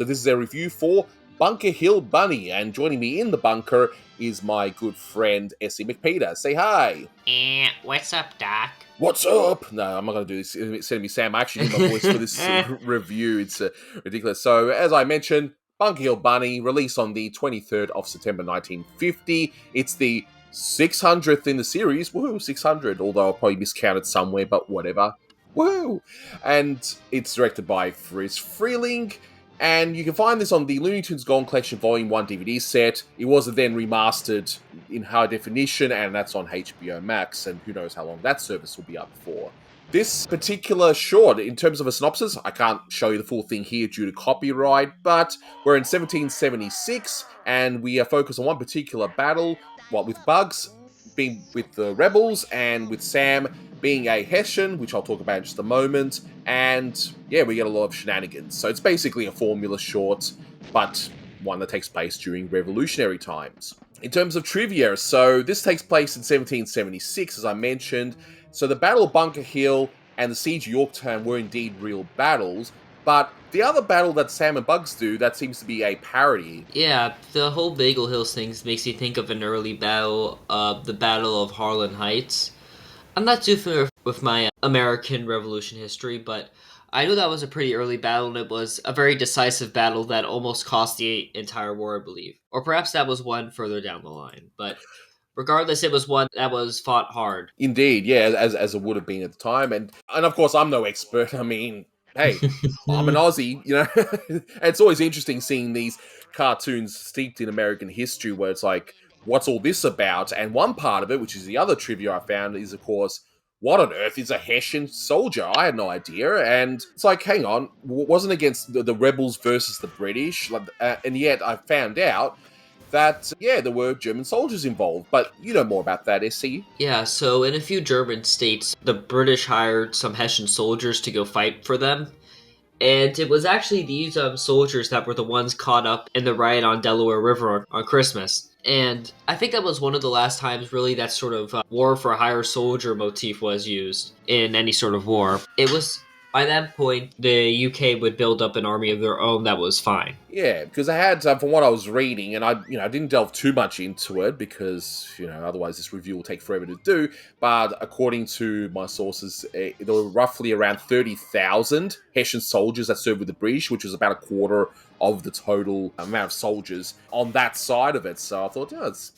So this is a review for Bunker Hill Bunny, and joining me in the bunker is my good friend Essie MacPeter. Say hi. What's up, Doc? What's up? No, I'm not going to do this. It's going to be Sam. I actually did my voice for this review. It's ridiculous. So, as I mentioned, Bunker Hill Bunny, released on the 23rd of September 1950. It's the 600th in the series. Woohoo, 600. Although I'll probably miscounted somewhere, but whatever. Woohoo! And it's directed by Friz Freleng. And you can find this on the Looney Tunes Golden Collection Volume 1 DVD set. It was then remastered in high definition, and that's on HBO Max, and who knows how long that service will be up for. This particular short, in terms of a synopsis, I can't show you the full thing here due to copyright, but we're in 1776, and we are focused on one particular battle, with Bugs being with the rebels, and with Sam being a Hessian, which I'll talk about in just a moment, and yeah, we get a lot of shenanigans. So it's basically a formula short, but one that takes place during revolutionary times. In terms of trivia, so this takes place in 1776, as I mentioned. So the Battle of Bunker Hill and the Siege of Yorktown were indeed real battles, but the other battle that Sam and Bugs do, that seems to be a parody. Yeah, the whole Bagel Hills thing makes you think of an early battle, the Battle of Harlem Heights. I'm not too familiar with my American Revolution history, but I know that was a pretty early battle, and it was a very decisive battle that almost cost the entire war, I believe. Or perhaps that was one further down the line, but regardless, it was one that was fought hard. Indeed, yeah, as it would have been at the time. And of course, I'm no expert. I mean, hey, I'm an Aussie, you know? And it's always interesting seeing these cartoons steeped in American history where it's like, what's all this about? And one part of it, which is the other trivia I found, is, of course, what on earth is a Hessian soldier? I had no idea. And it's like, hang on, wasn't against the rebels versus the British. And yet I found out that, yeah, there were German soldiers involved. But you know more about that, SC. Yeah, so in a few German states, the British hired some Hessian soldiers to go fight for them. And it was actually these soldiers that were the ones caught up in the riot on Delaware River on Christmas. And I think that was one of the last times, really, that sort of war for hire soldier motif was used in any sort of war. It was, by that point, the UK would build up an army of their own that was fine. Yeah, because I had, from what I was reading, and I didn't delve too much into it because, otherwise this review will take forever to do, but according to my sources, there were roughly around 30,000 Hessian soldiers that served with the British, which was about a quarter of the total amount of soldiers on that side of it. So I thought, yeah, it's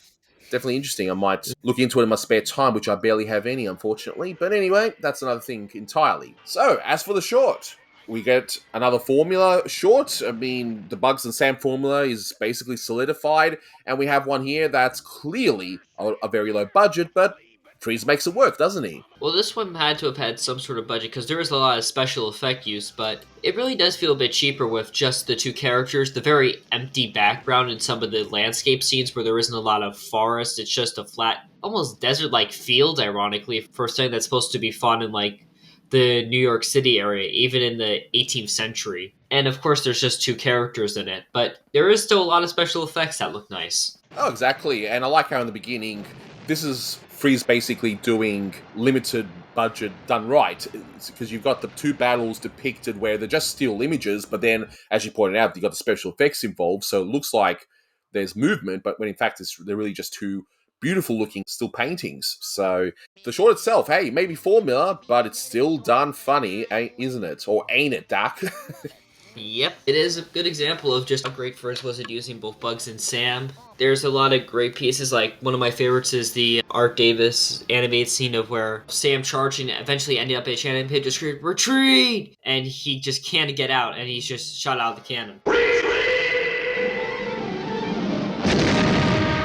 definitely interesting. I might look into it in my spare time, which I barely have any, unfortunately. But anyway, that's another thing entirely. So, as for the short, we get another formula short. I mean, the Bugs and Sam formula is basically solidified, and we have one here that's clearly a very low budget, but Freeze makes it work, doesn't he? Well, this one had to have had some sort of budget because there is a lot of special effect use, but it really does feel a bit cheaper with just the two characters, the very empty background in some of the landscape scenes where there isn't a lot of forest. It's just a flat, almost desert-like field, ironically, for something that's supposed to be fun in, like, the New York City area, even in the 18th century. And of course, there's just two characters in it, but there is still a lot of special effects that look nice. Oh, exactly. And I like how in the beginning, this is Freeze basically doing limited budget done right, because you've got the two battles depicted where they're just still images, but then, as you pointed out, you've got the special effects involved, so it looks like there's movement, but when in fact they're really just two beautiful looking still paintings. So the short itself, hey, maybe formula, but it's still done funny, isn't it? Or ain't it, Doc? Yep, it is a good example of just how great Friz was at using both Bugs and Sam. There's a lot of great pieces, like one of my favorites is the Art Davis animated scene of where Sam charging eventually ended up at Shannon Pit to scream, "Retreat!" And he just can't get out, and he's just shot out of the cannon.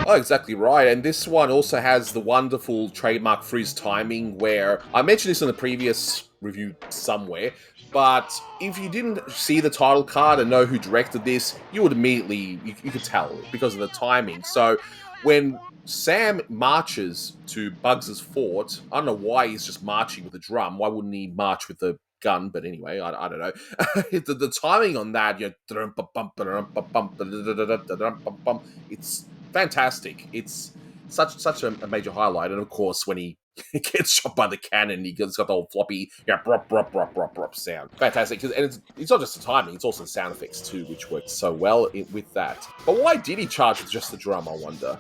Oh, exactly right. And this one also has the wonderful trademark Friz timing where, I mentioned this in the previous review somewhere, but if you didn't see the title card and know who directed this, you would immediately, you could tell because of the timing. So when Sam marches to Bugs' fort, I don't know why he's just marching with a drum. Why wouldn't he march with a gun? But anyway, I don't know. The timing on that, it's fantastic. It's such a major highlight. And of course, when he gets shot by the cannon, he got the whole floppy, brop, brop, brop, brop, brop sound. Fantastic. And it's not just the timing, it's also the sound effects too, which works so well with that. But why did he charge with just the drum, I wonder?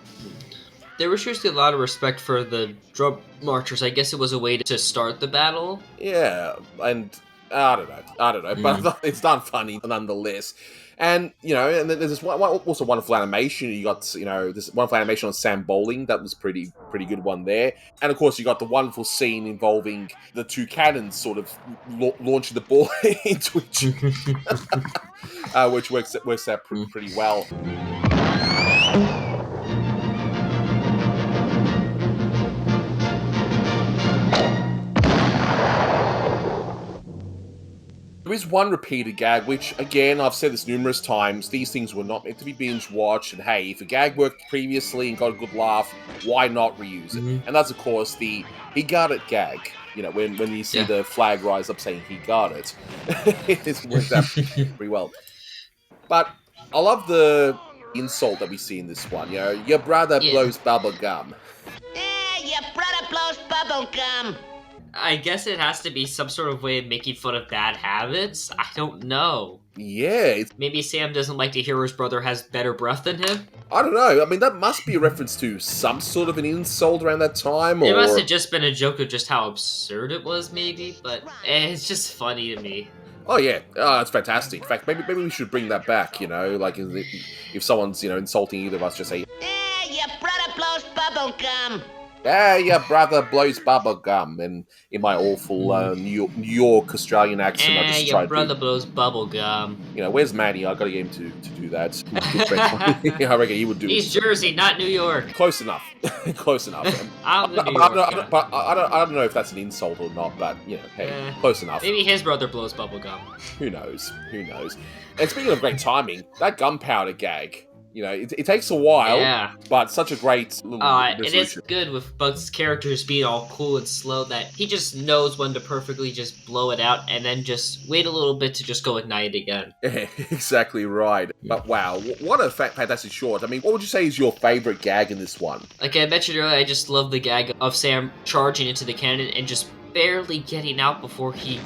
There was usually a lot of respect for the drum marchers. I guess it was a way to start the battle. Yeah, and I don't know, but it's done funny nonetheless. And, and then there's this also wonderful animation. You got, this wonderful animation on Sam Bowling. That was pretty good one there. And, of course, you got the wonderful scene involving the two cannons sort of launching the ball into each other, which works out pretty well. There is one repeated gag, which, again, I've said this numerous times, these things were not meant to be binge-watched, and hey, if a gag worked previously and got a good laugh, why not reuse it? And that's, of course, the he got it gag. When you see the flag rise up saying he got it. It worked out pretty well. But I love the insult that we see in this one. Your brother blows bubble gum. Yeah, your brother blows bubble gum. I guess it has to be some sort of way of making fun of bad habits. I don't know. Yeah. Maybe Sam doesn't like to hear his brother has better breath than him? I don't know. I mean, that must be a reference to some sort of an insult around that time. It must have just been a joke of just how absurd it was, maybe. But it's just funny to me. Oh, yeah. That's fantastic. In fact, maybe we should bring that back, like if someone's, insulting either of us, just say, Yeah, your brother blows bubble gum. Your brother blows bubble gum, and in my awful New York Australian accent, I just tried your brother blows bubble gum. Where's Manny? I gotta get him to do that. I reckon he would do. He's Jersey, not New York. Close enough. Close enough. I'm the New York. But I don't know if that's an insult or not. But hey, close enough. Maybe his brother blows bubble gum. Who knows? And speaking of great timing, that Gunpowder gag. It takes a while, but such a great little it is good with Bugs' characters being all cool and slow that he just knows when to perfectly just blow it out and then just wait a little bit to just go ignite again. Yeah, exactly right. But wow, what a fantastic short. I mean, what would you say is your favorite gag in this one? Like I mentioned earlier, I just love the gag of Sam charging into the cannon and just barely getting out before he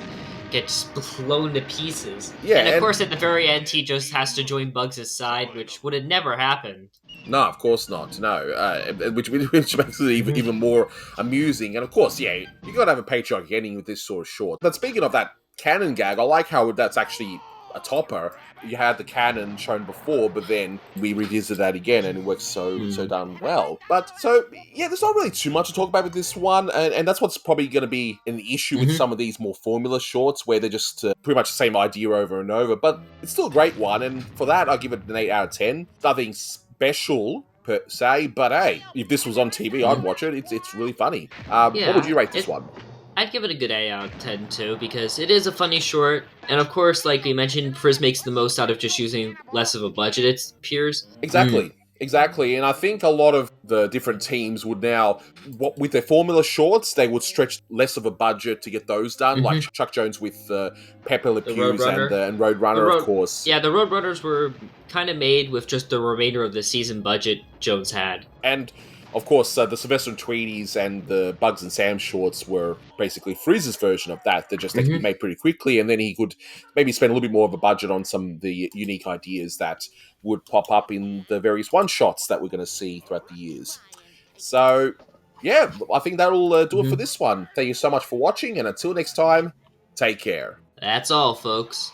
gets blown to pieces. Yeah, and of course at the very end he just has to join Bugs' side, which would have never happened. No, of course not. No, which makes it even more amusing. And of course, you gotta have a patriotic ending with this sort of short. But speaking of that cannon gag, I like how that's actually a topper. You had the cannon shown before, but then we revisit that again, and it works so done well. But there's not really too much to talk about with this one, and that's what's probably going to be an issue with some of these more formula shorts, where they're just pretty much the same idea over and over. But it's still a great one, and for that, I'll give it an 8 out of 10. Nothing special per se, but hey, if this was on TV, I'd watch it. It's really funny. What would you rate this one? I'd give it a good 8 out of 10 too, because it is a funny short, and of course, like we mentioned, Friz makes the most out of just using less of a budget, it appears. Exactly, and I think a lot of the different teams would now, with their formula shorts, they would stretch less of a budget to get those done, like Chuck Jones with Pepper Le Pew's and Roadrunner, of course. Yeah, the Roadrunners were kind of made with just the remainder of the season budget Jones had. And of course, the Sylvester and Tweeties and the Bugs and Sam shorts were basically Friz's version of that. They could be made pretty quickly, and then he could maybe spend a little bit more of a budget on some of the unique ideas that would pop up in the various one-shots that we're going to see throughout the years. So, I think that'll do it for this one. Thank you so much for watching, and until next time, take care. That's all, folks.